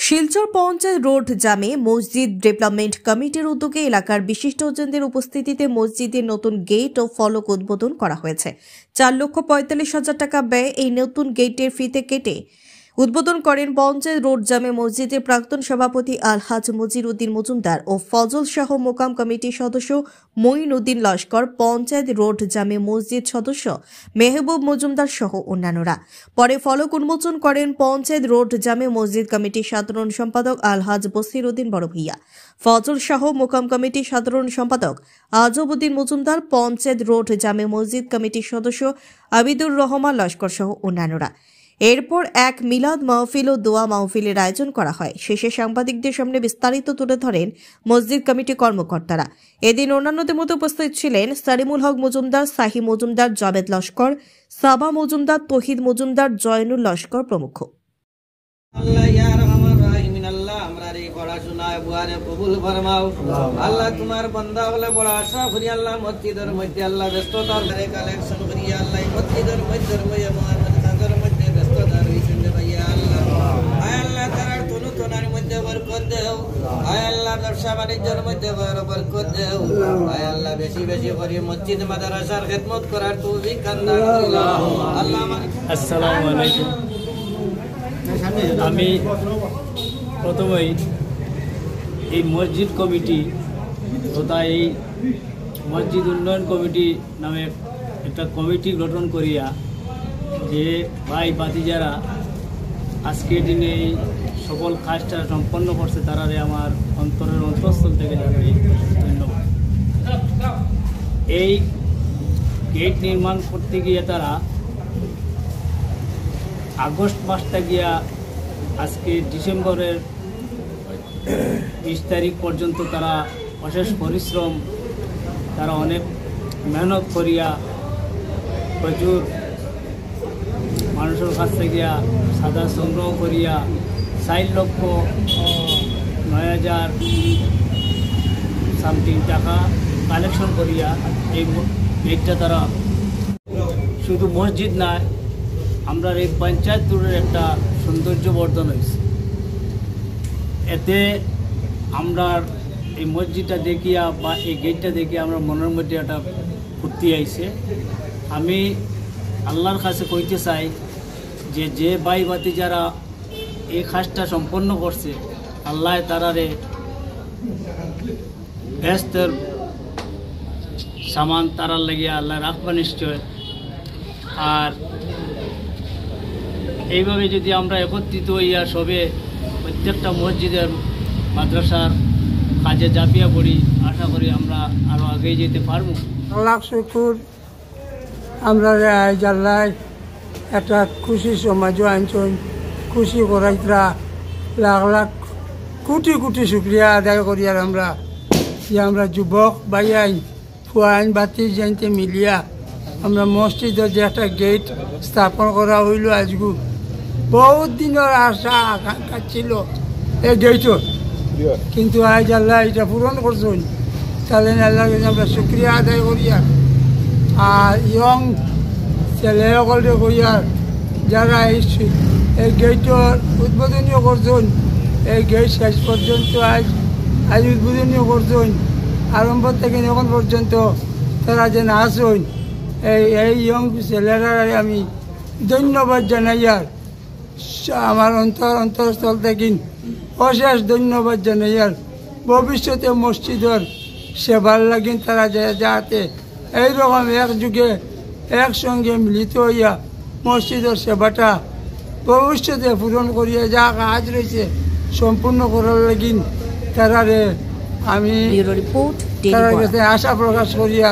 Silchar panchayat road জামে মসজিদ development কমিটির উদ্যোগে এলাকার বিশিষ্টজনদের উপস্থিতিতে মসজিদের নতুন গেট ও ফলক উদ্বোধন করা হয়েছে। 4,45,000 টাকা ব্যয়ে এই নতুন গেটের ফিতে কেটে উদ্বোধন করেন পঞ্চায়েত রোড জামে মসজিদের প্রাক্তন সভাপতি আলহাজ মজির উদ্দিন মজুমদার ও ফজল শাহ মোকাম কমিটির সদস্য মঈন উদ্দিন লস্কর, পঞ্চায়েত রোড জামে মসজিদ সদস্য মেহবুব মজুমদার সহ অন্যান্যরা। পরে ফলক উন্মোচন করেন পঞ্চায়েত রোড জামে মসজিদ কমিটির সাধারণ সম্পাদক আলহাজ বসির উদ্দিন বড় ভূঁইয়া, ফজল শাহ মোকাম কমিটির সাধারণ সম্পাদক আজব উদ্দিন মজুমদার, পঞ্চায়েত রোড জামে মসজিদ কমিটির সদস্য আবিদুর রহমান লস্কর সহ অন্যান্যরা। এরপর এক মিলাদ মাহফিল ও দোয়া মাহফিলের আয়োজন করা হয়। শেষে সাংবাদিকদের সামনে বিস্তারিত তুলে ধরেন মসজিদ কমিটি কর্মকর্তারা। এদিন অন্যান্যদের মধ্যে উপস্থিত ছিলেন সারিমুল হক মজুমদার, সাহি মজুমদার, জাবেদ লস্কর, সাবা মজুমদার, তহিদ মজুমদার, জয়নুল লস্কর প্রমুখ। আল্লাহ তোমার বান্দা বলে বড় আশা করি আল্লাহ মসজিদের মধ্যে আল্লাহ ব্যস্ততা কালেকশন করি আল্লাহ মসজিদের মধ্যে মধ্যে ব্যস্ততা রয়েছেন ভাইয়া আল্লাহ আয় আল্লাহ তার তনুতনার মধ্যে বরকত দেও, আয় আল্লাহ ব্যবসা বাণিজ্যের মধ্যে বরকত দেও, আয় আল্লাহ বেশি বেশি করে মসজিদ মাদ্রাসার খেদমত করার তৌফিক দান করুন আল্লাহ। আসসালামু আলাইকুম। আমি প্রথমেই এই মসজিদ কমিটি তথা এই মসজিদ উন্নয়ন কমিটি নামে একটা কমিটি গঠন করিয়া যে ভাই ভাতিজারা আজকের দিনে এই সকল কাজটা সম্পন্ন করছে তারা আমার অন্তরের অন্তঃস্থল থেকে জানাই ধন্যবাদ। এই গেট নির্মাণ করতে গিয়ে তারা আগস্ট মাসটা গিয়া আজকে ডিসেম্বরের 20 তারিখ পর্যন্ত তারা অশেষ পরিশ্রম, তারা অনেক মেহনত করিয়া প্রচুর মানুষের কাছ থেকে সাদা সংগ্রহ করিয়া 4,09,000 সামথিং টাকা কালেকশন করিয়া এই গেটটা তারা শুধু মসজিদ না, আমরা এই পঞ্চায়েত রোডের একটা সৌন্দর্য বর্ধন হয়েছে। এতে আমরা এই মসজিদটা দেখিয়া বা এই গেটটা দেখে আমরা মনের মধ্যে একটা ফুর্তি আইছে। আমি আল্লাহর কাছে কইতে চাই যে যে ভাই ভাতি যারা এই কাজটা সম্পন্ন করছে আল্লাহ তারারে বেহেশতের সামান তারার লাগিয়া আল্লাহ রাখবা নিশ্চয়। আর এইভাবে যদি আমরা একত্রিত হইয়া সবে প্রত্যেকটা মসজিদের মাদ্রাসার কাজে জাপিয়া পড়ি, আশা করি আমরা আরও আগেই যেতে পারবো। আল্লাহ শুকুর, আমরা আল্লাহ একটা খুশি সমাজ আনছেন, খুশি করাইতরা লাখ লাখ কোটি কোটি শুক্রিয়া আদায় করি। আর আমরা যে আমরা যুবক ভাই আইন ফুয়া আইন বাতি জানতে মিলিয়া আমরা মসজিদের যে একটা গেট স্থাপন করা হইল আজগু বহুত দিনের আশা আকাঙ্ক্ষা ছিল এই গেটর, কিন্তু আজ আল্লাহ এটা পূরণ করছেন। তাহলে আল্লাহকে আমরা শুক্রিয়া আদায় করিয়া আর ইয়ং ছেলেসকলে করিয়া যারা এই গেটর উদ্বোধনীয় করছেন, এই গেট শেষ পর্যন্ত আজ উদ্বোধনীয় করছেন, আরম্ভ থেকে এখন পর্যন্ত তারা যেন আসুন। এই ইয়ং ছেলেরা আমি ধন্যবাদ জানাই। আর আমার অন্তরস্থল থেকে অশেষ ধন্যবাদ জানাই। আর ভবিষ্যতে মসজিদের সেবার লাগিন তারা যাতে এইরকম একযুগে একসঙ্গে মিলিত হইয়া মসজিদের সেবাটা ভবিষ্যতে পূরণ করিয়া যা কাজ রয়েছে সম্পূর্ণ করার লাগিন তারারে আমি তারা আশা প্রকাশ করিয়া